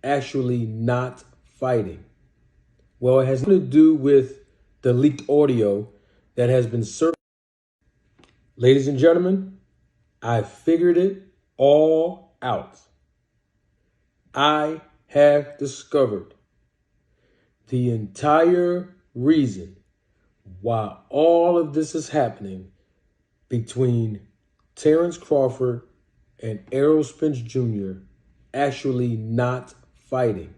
actually not fighting? Well, it has nothing to do with the leaked audio that has been circulated. Ladies and gentlemen, I figured it all out. I have discovered the entire reason why all of this is happening between Terence Crawford and Errol Spence Jr. actually not fighting.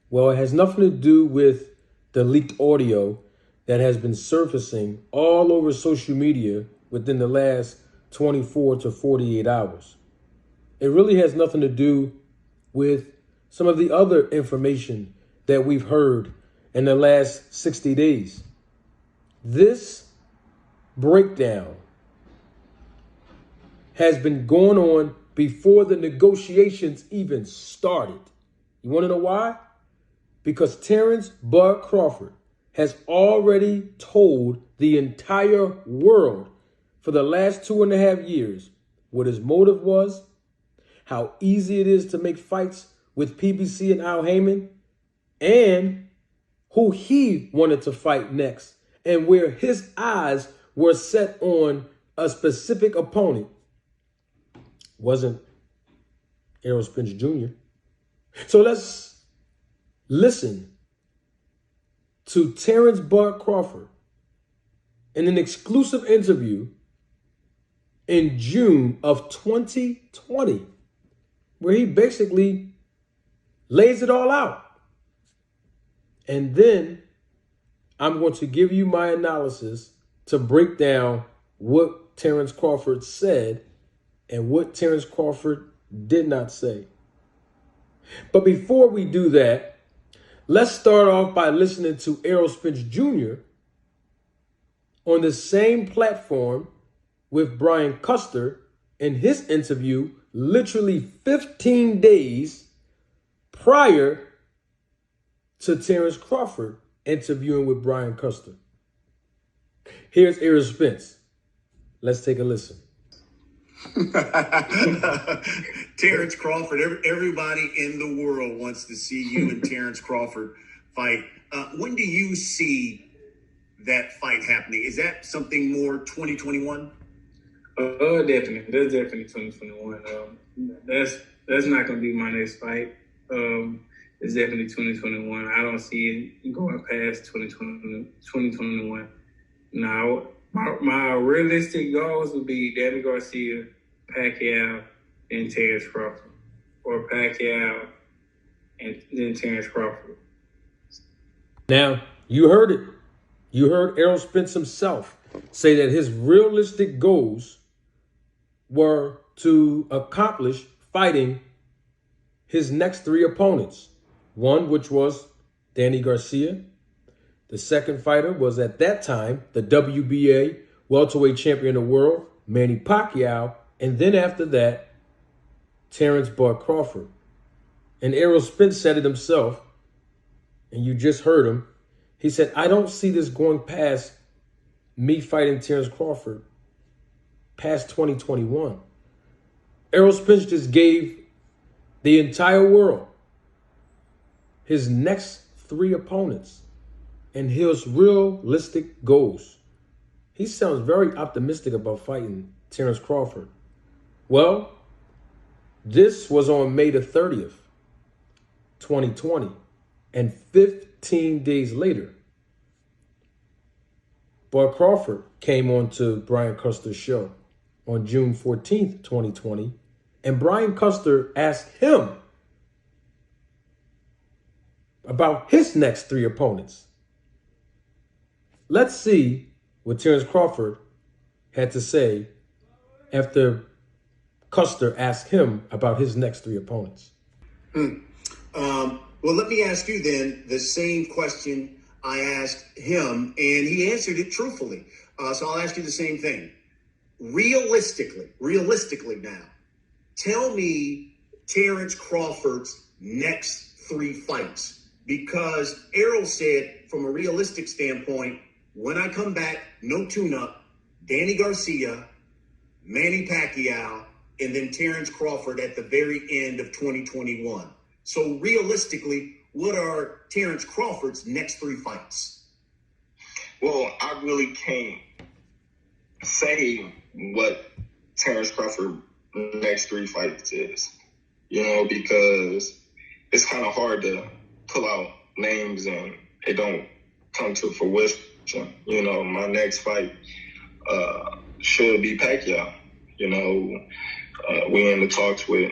Well, it has nothing to do with the leaked audio that has been surfacing all over social media within the last 24 to 48 hours. It really has nothing to do with some of the other information that we've heard in the last 60 days. This breakdown has been going on before the negotiations even started. You want to know why? Because Terence Bud Crawford has already told the entire world for the last 2.5 years what his motive was, how easy it is to make fights with PBC and Al Heyman, and who he wanted to fight next, and where his eyes were set on a specific opponent. Wasn't Errol Spence Jr. So let's listen to Terence Bud Crawford in an exclusive interview in June of 2020, where he basically lays it all out. And then I'm going to give you my analysis to break down what Terence Crawford said and what Terence Crawford did not say. But before we do that, let's start off by listening to Errol Spence Jr. on the same platform with Brian Custer in his interview literally 15 days prior to Terence Crawford interviewing with Brian Custer. Here's Errol Spence. Let's take a listen. Terence Crawford, everybody in the world wants to see you and Terence Crawford fight. When do you see that fight happening? Is that something more 2021? Definitely. That's definitely 2021. That's not going to be my next fight. It's definitely 2021. I don't see it going past 2021. Now, my realistic goals would be Danny Garcia, Pacquiao, and Terence Crawford. Or Pacquiao and then Terence Crawford. Now, you heard it. You heard Errol Spence himself say that his realistic goals were to accomplish fighting his next 3 opponents. One, which was Danny Garcia. The second fighter was, at that time, the WBA welterweight champion of the world, Manny Pacquiao. And then after that, Terence Bud Crawford. And Errol Spence said it himself, and you just heard him. He said, I don't see this going past me fighting Terence Crawford past 2021. Errol Spence just gave the entire world his next 3 opponents and his realistic goals. He sounds very optimistic about fighting Terence Crawford. Well, this was on May the 30th, 2020. And 15 days later, Bud Crawford came on to Brian Custer's show on June 14th, 2020. And Brian Custer asked him about his next 3 opponents. Let's see what Terence Crawford had to say after Custer asked him about his next 3 opponents. Well, let me ask you then the same question I asked him, and he answered it truthfully. So I'll ask you the same thing. Realistically now, tell me Terence Crawford's next 3 fights. Because Errol said, from a realistic standpoint, when I come back, no tune-up, Danny Garcia, Manny Pacquiao, and then Terence Crawford at the very end of 2021. So realistically, what are Terence Crawford's next 3 fights? Well, I really can't say what Terence Crawford's next 3 fights is, because it's kind of hard to pull out names and it don't come to fruition. My next fight should be Pacquiao. We in the talks with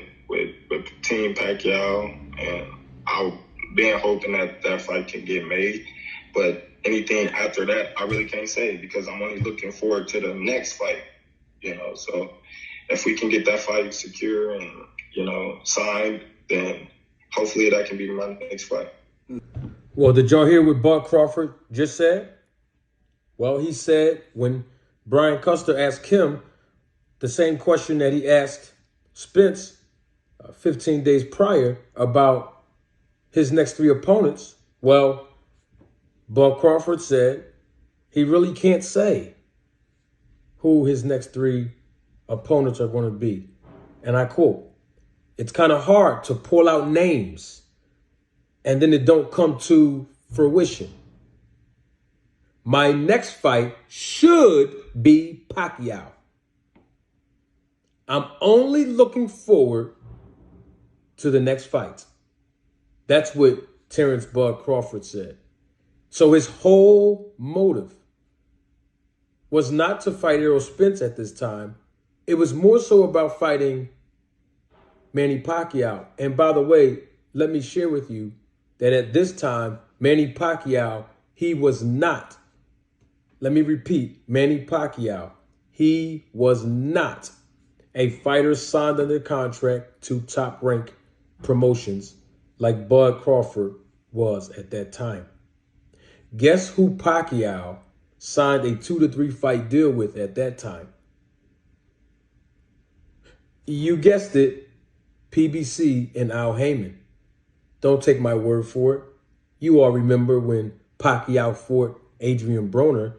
Team Pacquiao, and I've been hoping that fight can get made. But anything after that, I really can't say because I'm only looking forward to the next fight. So if we can get that fight secure and signed, then hopefully that can be my next fight. Well, did y'all hear what Bud Crawford just said? Well, he said when Brian Custer asked him the same question that he asked Spence 15 days prior about his next 3 opponents, well, Bud Crawford said he really can't say who his next 3 opponents are going to be. And I quote, "It's kind of hard to pull out names and then it don't come to fruition. My next fight should be Pacquiao. I'm only looking forward to the next fight." That's what Terence Bud Crawford said. So his whole motive was not to fight Errol Spence at this time. It was more so about fighting Manny Pacquiao. And by the way, let me share with you that at this time, Manny Pacquiao, he was not, let me repeat, Manny Pacquiao, he was not a fighter signed under contract to Top Rank Promotions like Bud Crawford was at that time. Guess who Pacquiao signed a 2 to 3 fight deal with at that time? You guessed it, PBC and Al Heyman. Don't take my word for it. You all remember when Pacquiao fought Adrian Broner.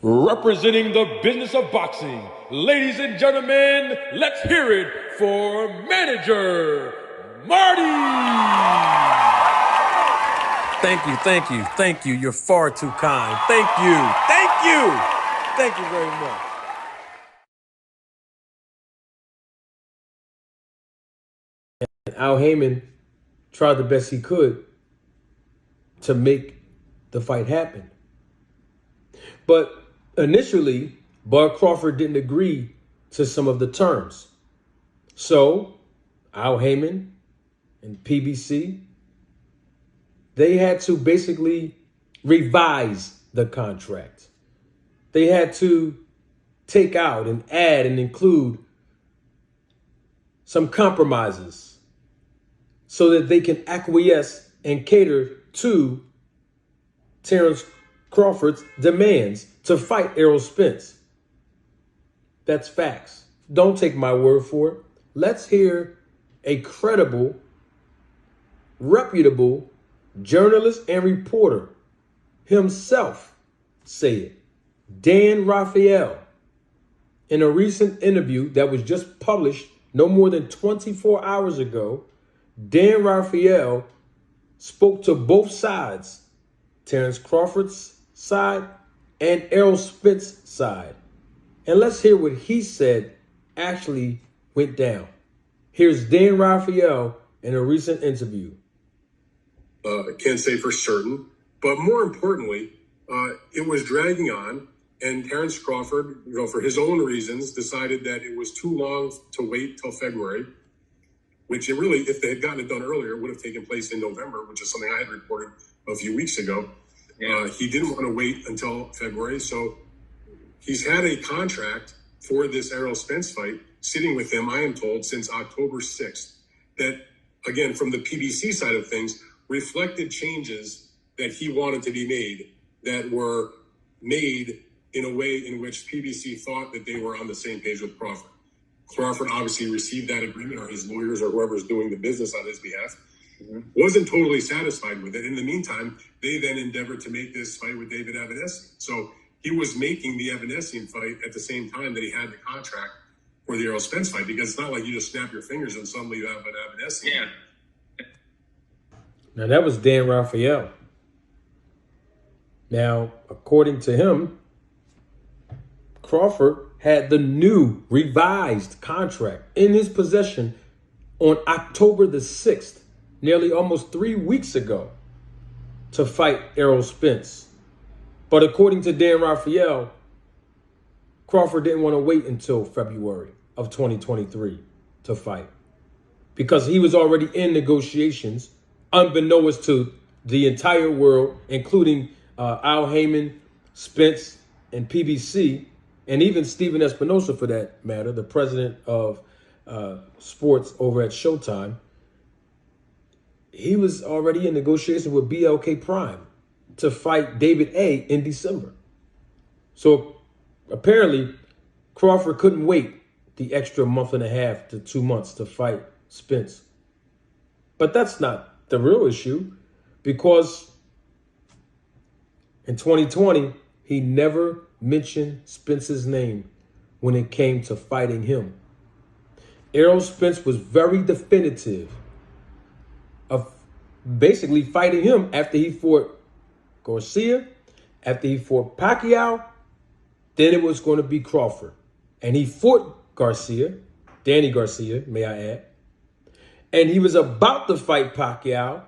Representing the business of boxing, ladies and gentlemen, let's hear it for manager Marty. Thank you. You're far too kind. Thank you very much. And Al Heyman tried the best he could to make the fight happen. But initially, Bud Crawford didn't agree to some of the terms. So Al Heyman and PBC, they had to basically revise the contract. They had to take out and add and include some compromises so that they can acquiesce and cater to Terence Crawford's demands to fight Errol Spence. That's facts. Don't take my word for it. Let's hear a credible, reputable journalist and reporter himself say it. Dan Raphael, in a recent interview that was just published no more than 24 hours ago, Dan Raphael spoke to both sides, Terence Crawford's side and Errol Spence's side. And let's hear what he said actually went down. Here's Dan Raphael in a recent interview. Can't say for certain, but more importantly, it was dragging on, and Terence Crawford, for his own reasons, decided that it was too long to wait till February, which it really, if they had gotten it done earlier, would have taken place in November, which is something I had reported a few weeks ago. Yeah. He didn't want to wait until February, so he's had a contract for this Errol Spence fight sitting with him, I am told, since October 6th. That, again, from the PBC side of things, reflected changes that he wanted to be made that were made in a way in which PBC thought that they were on the same page with Crawford. Crawford obviously received that agreement, or his lawyers or whoever's doing the business on his behalf, wasn't totally satisfied with it. In the meantime, they then endeavored to make this fight with David Avanesian. So he was making the Avanesian fight at the same time that he had the contract for the Errol Spence fight, because it's not like you just snap your fingers and suddenly you have an Avanesian. Yeah. Now, that was Dan Raphael. Now, according to him, Crawford had the new revised contract in his possession on October the 6th, nearly almost 3 weeks ago, to fight Errol Spence. But according to Dan Raphael, Crawford didn't want to wait until February of 2023 to fight because he was already in negotiations, unbeknownst to the entire world, including Al Heyman, Spence, and PBC, and even Steven Espinosa, for that matter, the president of sports over at Showtime. He was already in negotiation with BLK Prime to fight David A. in December. So apparently, Crawford couldn't wait the extra month and a half to 2 months to fight Spence. But that's not the real issue, because in 2020, he never mentioned Spence's name when it came to fighting him. Errol Spence was very definitive of basically fighting him after he fought Garcia, after he fought Pacquiao. Then it was going to be Crawford. And he fought Garcia, Danny Garcia, may I add. And he was about to fight Pacquiao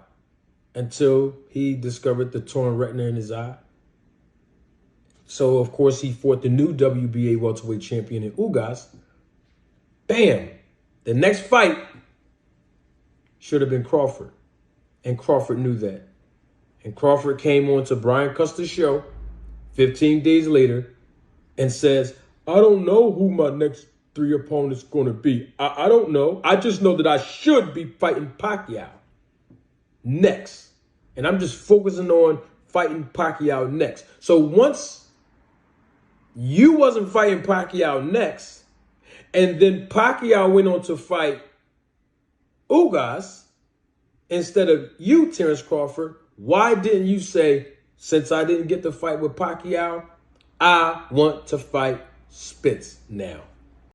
until he discovered the torn retina in his eye. So, of course, he fought the new WBA welterweight champion in Ugas. Bam! The next fight should have been Crawford. And Crawford knew that. And Crawford came on to Brian Custer's show 15 days later and says, I don't know who my next 3 opponents going to be. I don't know. I just know that I should be fighting Pacquiao next. And I'm just focusing on fighting Pacquiao next. So once you wasn't fighting Pacquiao next, and then Pacquiao went on to fight Ugas instead of you, Terence Crawford, why didn't you say, since I didn't get to fight with Pacquiao, I want to fight Spence now?